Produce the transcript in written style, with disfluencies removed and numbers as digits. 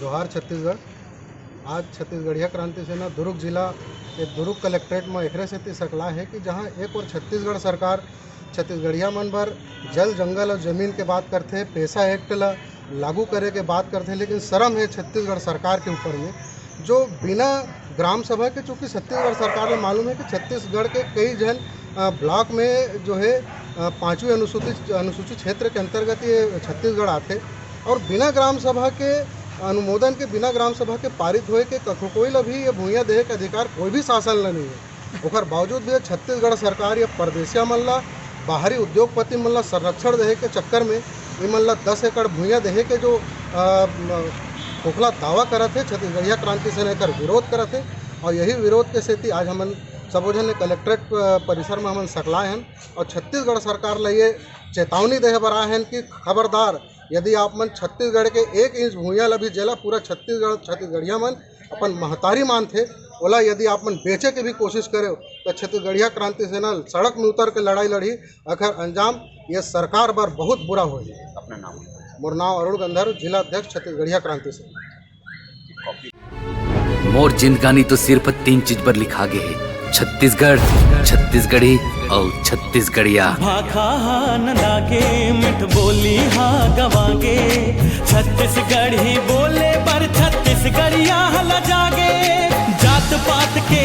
जोहार छत्तीसगढ़। आज छत्तीसगढ़िया क्रांति सेना दुर्ग जिला के दुर्ग कलेक्ट्रेट में एकरे सेती सकला है कि जहां एक और छत्तीसगढ़ सरकार छत्तीसगढ़िया मन बर जल जंगल और जमीन के बात करते, पैसा एक्ट ला लागू करे के बात करते, लेकिन शर्म है छत्तीसगढ़ सरकार के ऊपर में जो बिना ग्राम सभा के, चूँकि छत्तीसगढ़ सरकार में मालूम है कि छत्तीसगढ़ के कई जन ब्लॉक में जो है 5वीं अनुसूचित क्षेत्र के अंतर्गत ये छत्तीसगढ़ आते और बिना ग्राम सभा के अनुमोदन के, बिना ग्राम सभा के पारित होए के कोई ला भी ये भूइयाँ देहे के अधिकार कोई भी शासन ला नहीं है। ओकर बावजूद भी छत्तीसगढ़ सरकार या परदेसिया मन ला, बाहरी उद्योगपति मन ला संरक्षण देहे के चक्कर में इमन ला 10 एकड़ भूइयाँ देहे के जो खोखला दावा करत है, छत्तीसगढ़िया क्रांति सेना एकर विरोध करत है। और यही विरोध के सेती आज हमन सबोजन ने कलेक्ट्रेट परिसर में हमन सकलाए हैं और छत्तीसगढ़ सरकार ला ये चेतावनी देहे बर आए हैं कि खबरदार, यदि आप मन छत्तीसगढ़ के 1 इंच भूइयाँ ला भी जेला पूरा छत्तीसगढ़िया मन अपन महतारी मानथे, ओला यदि आप मन बेचे के भी कोशिश करे तो छत्तीसगढ़िया क्रांति सेना सड़क में उतर के लड़ाई लड़ी, अगर अंजाम ये सरकार बर बहुत बुरा हो जाए। अपना नाम? मोर नाम अरुण गंधर्व, जिला अध्यक्ष छत्तीसगढ़िया क्रांति सेना। मोर जिंदगानी तो सिर्फ 3 चीज पर लिखा गए है, छत्तीसगढ़, छत्तीसगढ़ी और छत्तीसगढ़िया। भाखा न लागे मिठ बोली हाँ गवागे, छत्तीसगढ़ी बोले पर छत्तीसगढ़िया हला जागे। जात पात के